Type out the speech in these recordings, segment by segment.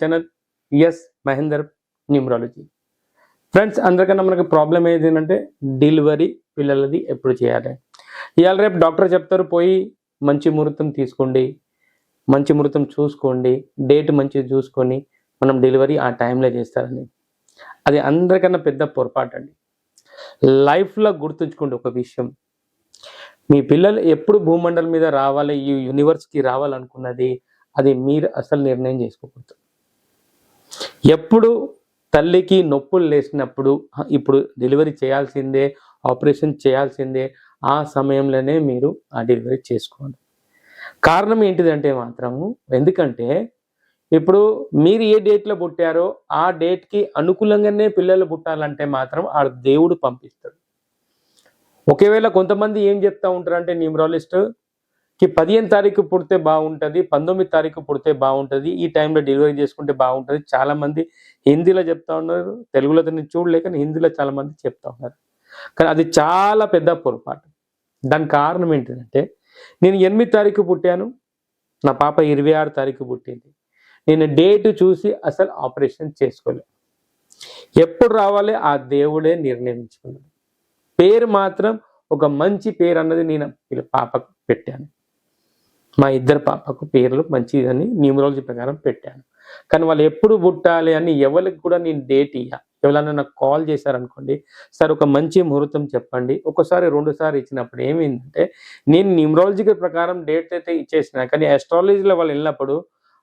Channel S Mahender numerology. Friends, అందరికన్నా మనకి problem ఏంటంటే డెలివరీ పిల్లలది ఎప్పుడు చేయాలి. ఇవాళ రేపు డాక్టర్ చెప్తారు పోయి మంచి ముహూర్తం తీసుకోండి, మంచి ముహూర్తం చూసుకోండి, డేట్ మంచిగా చూసుకొని మనం డెలివరీ ఆ టైంలో చేస్తారని. అది అందరికన్నా పెద్ద పొరపాటు అండి. లైఫ్లో గుర్తుంచుకోండి ఒక విషయం, మీ పిల్లలు ఎప్పుడు భూమండలం మీద రావాలి, ఈ యూనివర్స్కి రావాలనుకున్నది అది మీరు అసలు నిర్ణయం చేసుకోకూడదు. ఎప్పుడు తల్లికి నొప్పులు లేసినప్పుడు ఇప్పుడు డెలివరీ చేయాల్సిందే, ఆపరేషన్ చేయాల్సిందే, ఆ సమయంలోనే మీరు ఆ డెలివరీ చేసుకోండి. కారణం ఏంటిదంటే మాత్రము, ఎందుకంటే ఇప్పుడు మీరు ఏ డేట్లో పుట్టారో ఆ డేట్కి అనుకూలంగానే పిల్లలు పుట్టాలంటే మాత్రం ఆ దేవుడు పంపిస్తాడు. ఒకవేళ కొంతమంది ఏం చెప్తా ఉంటారంటే న్యూమరాలజిస్ట్కి 15 తారీఖు పుడితే బాగుంటుంది, 19 తారీఖు పుడితే బాగుంటుంది, ఈ టైంలో డెలివరీ చేసుకుంటే బాగుంటుంది. చాలామంది హిందీలో చెప్తా ఉన్నారు, తెలుగులో నేను చూడలేక హిందీలో చాలామంది చెప్తా ఉన్నారు. కానీ అది చాలా పెద్ద పొరపాటు. దానికి కారణం ఏంటంటే, నేను 8 తారీఖు పుట్టాను, నా పాప 26 తారీఖు పుట్టింది, నేను డేట్ చూసి అసలు ఆపరేషన్ చేసుకోలేదు. ఎప్పుడు రావాలి ఆ దేవుడే నిర్ణయించుకున్నాడు. పేరు మాత్రం ఒక మంచి పేరు అన్నది నేను పాపకు పెట్టాను. మా ఇద్దరు పాపకు పేర్లు మంచిదని న్యూమరాలజీ ప్రకారం పెట్టాను. కానీ వాళ్ళు ఎప్పుడు పుట్టాలి అని ఎవరికి కూడా నేను డేట్ ఇయ్యా. ఎవరైనా నాకు కాల్ చేశారనుకోండి, సార్ ఒక మంచి ముహూర్తం చెప్పండి, ఒకసారి 2 సార్లు ఇచ్చినప్పుడు ఏమైందంటే, నేను న్యూమరాలజీ ప్రకారం డేట్ అయితే ఇచ్చేసిన, కానీ ఆస్ట్రాలజీలో వాళ్ళు వెళ్ళినప్పుడు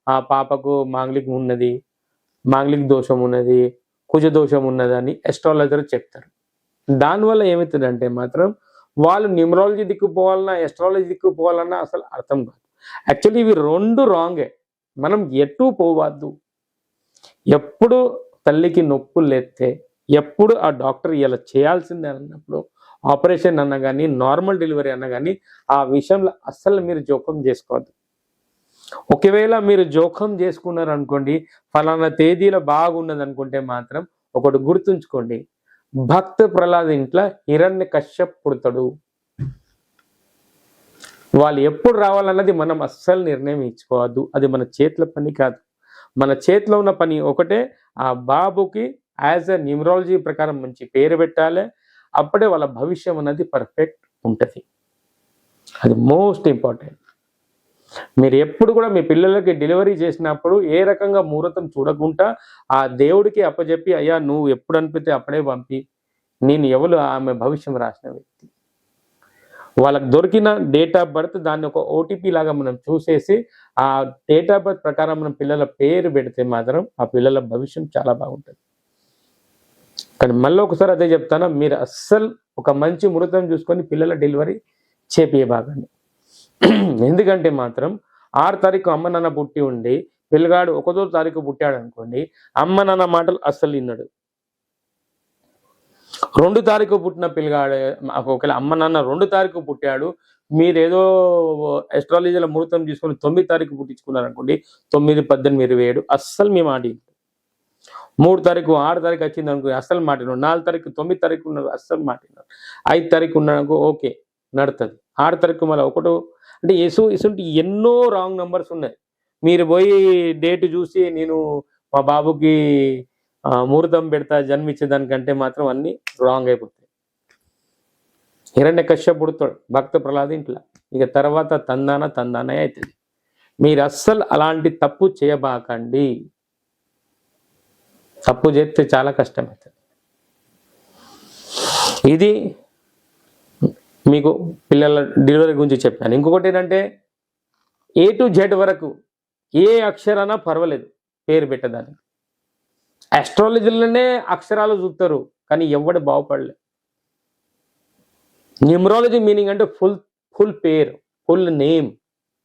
ఆ పాపకు మాంగళికం ఉన్నది, మాంగళిక దోషం ఉన్నది, కుజ దోషం ఉన్నదని ఆస్ట్రాలజర్ చెప్తారు. దానివల్ల ఏమవుతుందంటే మాత్రం వాళ్ళు న్యూమరాలజీ దిక్కుపోవాలన్నా ఆస్ట్రాలజీ దిక్కుపోవాలన్నా అసలు అర్థం కాదు. యాక్చువల్లీ ఇవి 2 రాంగే. మనం ఎటు పోవద్దు. ఎప్పుడు తల్లికి నొప్పులు లేస్తే, ఎప్పుడు ఆ డాక్టర్ ఇలా చేయాల్సిందే అన్నప్పుడు, ఆపరేషన్ అన్నా కానీ నార్మల్ డెలివరీ అన్నా కానీ ఆ విషయంలో అస్సలు మీరు జోక్యం చేసుకోవద్దు. ఒకవేళ మీరు జోక్యం చేసుకున్నారనుకోండి, ఫలానా తేదీలో బాగున్నది అనుకుంటే మాత్రం ఒకటి గుర్తుంచుకోండి, భక్త ప్రహ్లాద్ ఇంట్లో హిరణ్యకశ్యప్ పుడతాడు. వాళ్ళు ఎప్పుడు రావాలన్నది మనం అస్సలు నిర్ణయం ఇచ్చుకోవద్దు. అది మన చేతుల పని కాదు. మన చేతిలో ఉన్న పని ఒకటే, ఆ బాబుకి యాజ్ ఎ న్యూమరాలజీ ప్రకారం మంచి పేరు పెట్టాలి. అప్పుడే వాళ్ళ భవిష్యం అన్నది పర్ఫెక్ట్ ఉంటుంది. అది మోస్ట్ ఇంపార్టెంట్. మీరు ఎప్పుడు కూడా మీ పిల్లలకి డెలివరీ చేసినప్పుడు ఏ రకంగా ముహూర్తం చూడకుండా ఆ దేవుడికి అప్పచెప్పి, అయ్యా నువ్వు ఎప్పుడు అనిపితే అప్పుడే పంపి, నేను ఎవరు ఆమె భవిష్యం రాసిన వ్యక్తి. వాళ్ళకి దొరికిన డేట్ ఆఫ్ బర్త్ దాన్ని ఒక ఓటీపీ లాగా మనం చూసేసి ఆ డేట్ ఆఫ్ బర్త్ ప్రకారం మనం పిల్లల పేరు పెడితే మాత్రం ఆ పిల్లల భవిష్యం చాలా బాగుంటుంది. కానీ మళ్ళీ ఒకసారి అదే చెప్తాను, మీరు అస్సలు ఒక మంచి ముహూర్తం చూసుకొని పిల్లల డెలివరీ చేపియబాగండి. ఎందుకంటే మాత్రం 6 తారీఖు అమ్మ నాన్న పుట్టి ఉండి పిల్లగాడు 1వ తారీఖు పుట్టాడు అనుకోండి, అమ్మ నాన్న మాటలు అస్సలు విన్నాడు. 2 తారీఖు పుట్టిన పిల్లగాడు, ఒకవేళ అమ్మ నాన్న 2 తారీఖు పుట్టాడు, మీరేదో ఆస్ట్రాలజీలో ముహూర్తం తీసుకొని 9 తారీఖు పుట్టించుకున్నారు అనుకోండి, 9, 18, 27 అస్సలు మీ మాట 3 తారీఖు 6 తారీఖు వచ్చింది అనుకో అస్సలు మాటినాడు, 4 తారీఖు 9 తారీఖు ఉన్నారు అస్సలు మాటినాడు, 5 తారీఖు ఉన్నాడు ఓకే నడుతుంది, 6 తారీఖు మళ్ళీ ఒకటో అంటే ఇసుంటి ఎన్నో రాంగ్ నెంబర్స్ ఉన్నాయి. మీరు పోయి డేట్ చూసి నేను మా బాబుకి ముహూర్తం పెడతా జన్మించేదానికంటే మాత్రం అన్నీ రాంగ్ అయిపోతాయి. హిరణ్యకశ్యపుడు పుడతాడు భక్త ప్రహ్లాద్ ఇంట్లో, ఇక తర్వాత తందానే అవుతుంది. మీరు అస్సలు అలాంటి తప్పు చేయబాకండి. తప్పు చేస్తే చాలా కష్టమవుతుంది. ఇది మీకు పిల్లల డెలివరీ గురించి చెప్పాను. ఇంకొకటి ఏంటంటే, A to Z వరకు ఏ అక్షరానా పర్వాలేదు పేరు పెట్టడానికి. ఆస్ట్రాలజీలోనే అక్షరాలు చూస్తారు కానీ ఎవడు బాగుపడలేదు. న్యూమరాలజీ మీనింగ్ అంటే ఫుల్ పేరు, ఫుల్ నేమ్,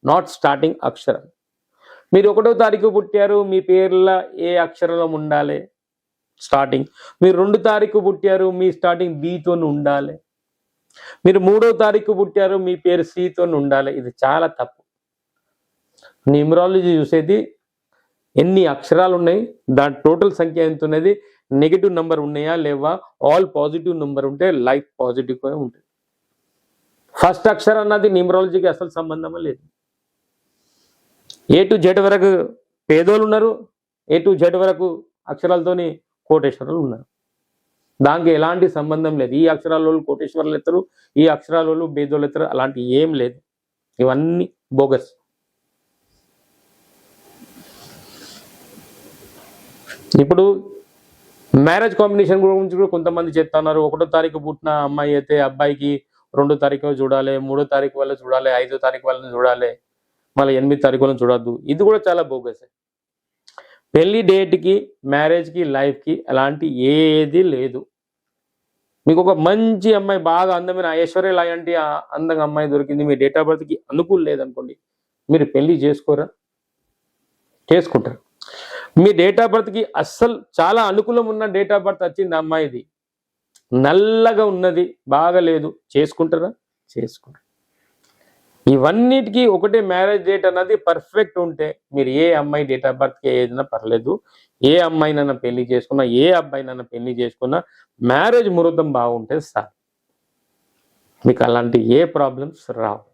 నాట్ స్టార్టింగ్ అక్షరం. మీరు 1వ తారీఖు పుట్టారు, మీ పేర్లో ఏ అక్షరంలో ఉండాలి స్టార్టింగ్. మీరు 2 తారీఖు పుట్టారు, మీ స్టార్టింగ్ బీతో ఉండాలి. మీరు 3వ తారీఖు పుట్టారు, మీ పేరు సితో ఉండాలి. ఇది చాలా తప్పు. న్యూమరాలజీ చూసేది ఎన్ని అక్షరాలు ఉన్నాయి, దాని టోటల్ సంఖ్య ఎంత ఉన్నది, నెగిటివ్ నెంబర్ ఉన్నాయా లేవా, ఆల్ పాజిటివ్ నెంబర్ ఉంటే లైఫ్ పాజిటివ్గా ఉంటుంది. ఫస్ట్ అక్షరం అన్నది న్యూమరాలజీకి అసలు సంబంధమే లేదు. A to Z వరకు పేదోళ్ళు ఉన్నారు, A to Z వరకు అక్షరాలతోని కోటేశ్వరులు ఉన్నారు. దానికి ఎలాంటి సంబంధం లేదు. ఈ అక్షరాల వాళ్ళు కోటేశ్వరులు ఎత్తరు, ఈ అక్షరాల వాళ్ళు బేదోళ్ళు ఎత్తరు, అలాంటి ఏం లేదు. ఇవన్నీ బోగస్. ఇప్పుడు మ్యారేజ్ కాంబినేషన్ గురించి కూడా కొంతమంది చెప్తున్నారు. 1వ తారీఖు పుట్టిన అమ్మాయి అయితే అబ్బాయికి 2వ తారీఖు చూడాలి, 3వ తారీఖు వల్ల చూడాలి, 5వ తారీఖు వాళ్ళని చూడాలి, మళ్ళీ 8వ తారీఖు వాళ్ళని చూడొద్దు. ఇది కూడా చాలా బోగస్. పెళ్లి డేట్కి, మ్యారేజ్కి, లైఫ్కి అలాంటి ఏది లేదు. మీకు ఒక మంచి అమ్మాయి, బాగా అందమైన ఐశ్వర్య లాంటి అందంగా అమ్మాయి దొరికింది, మీ డేట్ ఆఫ్ బర్త్కి అనుకూలం లేదనుకోండి, మీరు పెళ్లి చేసుకోరా? చేసుకుంటారు. మీ డేట్ ఆఫ్ బర్త్కి అస్సలు చాలా అనుకూలం ఉన్న డేట్ ఆఫ్ బర్త్ వచ్చింది అమ్మాయిది, నల్లగా ఉన్నది, బాగా లేదు, చేసుకుంటారా? చేసుకుంటారు. ఇవన్నిటికీ ఒకటే మ్యారేజ్ డేట్ అన్నది పర్ఫెక్ట్ ఉంటే మీరు ఏ అమ్మాయి డేట్ ఆఫ్ బర్త్కి ఏదైనా పర్లేదు, ఏ అమ్మాయినైనా పెళ్లి చేసుకున్నా, ఏ అబ్బాయినైనా పెళ్లి చేసుకున్నా మ్యారేజ్ ముహూర్తం బాగుంటే సార్, మీకు అలాంటి ఏ ప్రాబ్లమ్స్ రావు.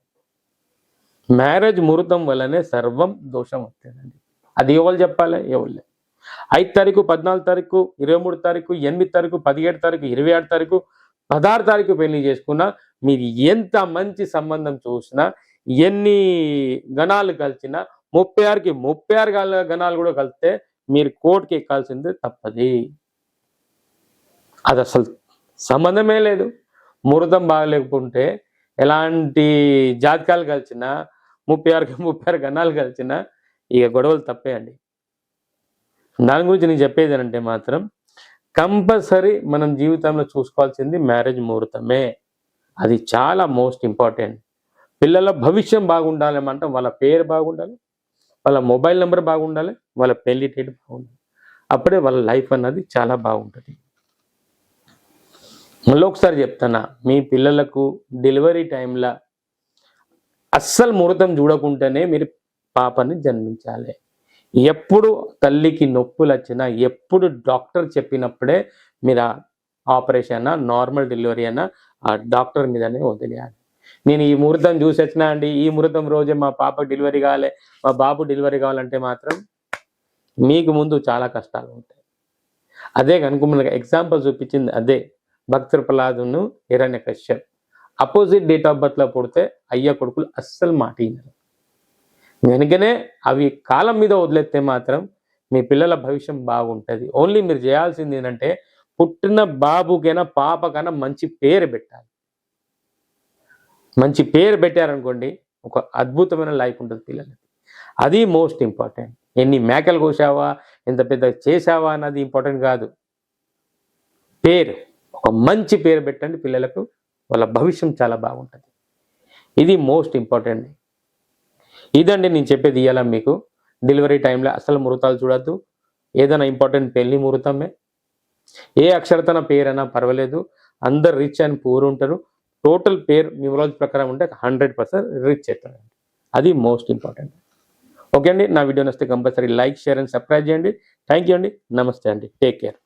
మ్యారేజ్ ముహూర్తం వల్లనే సర్వం దోషం వస్తుందండి. అది ఎవరు చెప్పాలి? ఎవరు? 5 తారీఖు, 14 తారీఖు, 23 తారీఖు, 8 తారీఖు, 17 తారీఖు, 26 తారీఖు, 16 తారీఖు పెళ్లి చేసుకున్నా, మీరు ఎంత మంచి సంబంధం చూసినా, ఎన్ని గణాలు కలిసినా, 36కి 36 గణాలు కూడా కలిస్తే మీరు కోర్టుకి ఎక్కాల్సిందే తప్పది. అది అసలు సంబంధమే లేదు. ముహూర్తం బాగలేకుంటే ఎలాంటి జాతకాలు కలిసినా, 36కి 36 గణాలు కలిసినా ఇక గొడవలు తప్పే అండి. దాని గురించి నేను చెప్పేది ఏంటంటే మాత్రం కంపల్సరీ మనం జీవితంలో చూసుకోవాల్సింది మ్యారేజ్ ముహూర్తమే. అది చాలా మోస్ట్ ఇంపార్టెంట్. పిల్లల భవిష్యం బాగుండాలంటే వాళ్ళ పేరు బాగుండాలి, వాళ్ళ మొబైల్ నెంబర్ బాగుండాలి, వాళ్ళ పెళ్లి డేట్ బాగుండాలి. అప్పుడే వాళ్ళ లైఫ్ అన్నది చాలా బాగుంటుంది. మళ్ళీ ఒకసారి చెప్తానా, మీ పిల్లలకు డెలివరీ టైంలో అస్సలు ముహూర్తం చూడకుండానే మీరు పాపని జన్మించాలి. ఎప్పుడు తల్లికి నొప్పులు వచ్చినా, ఎప్పుడు డాక్టర్ చెప్పినప్పుడే మీరు ఆపరేషన్ అయినా, నార్మల్ డెలివరీ అయినా ఆ డాక్టర్ మీదనే వదిలేయాలి. నేను ఈ ముహూర్తం చూసి వచ్చినా అండి, ఈ ముహూర్తం రోజే మా పాపకు డెలివరీ కావాలి, మా బాబు డెలివరీ కావాలంటే మాత్రం మీకు ముందు చాలా కష్టాలు ఉంటాయి. అదే కనుక మనకు ఎగ్జాంపుల్ చూపించింది అదే భక్త ప్రహ్లాదును హిరణ్యకశ్యప్. అపోజిట్ డేట్ ఆఫ్ బర్త్లో పుడితే అయ్య కొడుకులు అస్సలు మాట వినరు. వెనుకనే అవి కాలం మీద వదిలేస్తే మాత్రం మీ పిల్లల భవిష్యం బాగుంటుంది. ఓన్లీ మీరు చేయాల్సింది ఏంటంటే పుట్టిన బాబుకైనా పాపకైనా మంచి పేరు పెట్టాలి. మంచి పేరు పెట్టారనుకోండి, ఒక అద్భుతమైన లైఫ్ ఉంటుంది పిల్లలకి. అది మోస్ట్ ఇంపార్టెంట్. ఎన్ని మేకలు కోసావా, ఎంత పెద్ద చేసావా అన్నది ఇంపార్టెంట్ కాదు. పేరు, ఒక మంచి పేరు పెట్టండి పిల్లలకు, వాళ్ళ భవిష్యం చాలా బాగుంటుంది. ఇది మోస్ట్ ఇంపార్టెంట్. ఇదండి నేను చెప్పేది. ఇవ్వాలా మీకు డెలివరీ టైంలో అసలు ముహూర్తాలు చూడద్దు. ఏదైనా ఇంపార్టెంట్ పెళ్లి ముహూర్తమే, ఏ అక్షరతన పేరైనా పర్వాలేదు, అందరు రిచ్ అండ్ పూర్ ఉంటారు. టోటల్ పేరు న్యూమరాలజీ ప్రకారం ఉంటే 100% రిచ్ అవుతారు. అది మోస్ట్ ఇంపార్టెంట్. ఓకే అండి, నా వీడియో నచ్చితే compulsory like, share and subscribe చేయండి. థ్యాంక్ యూ అండి. నమస్తే అండి. Take care.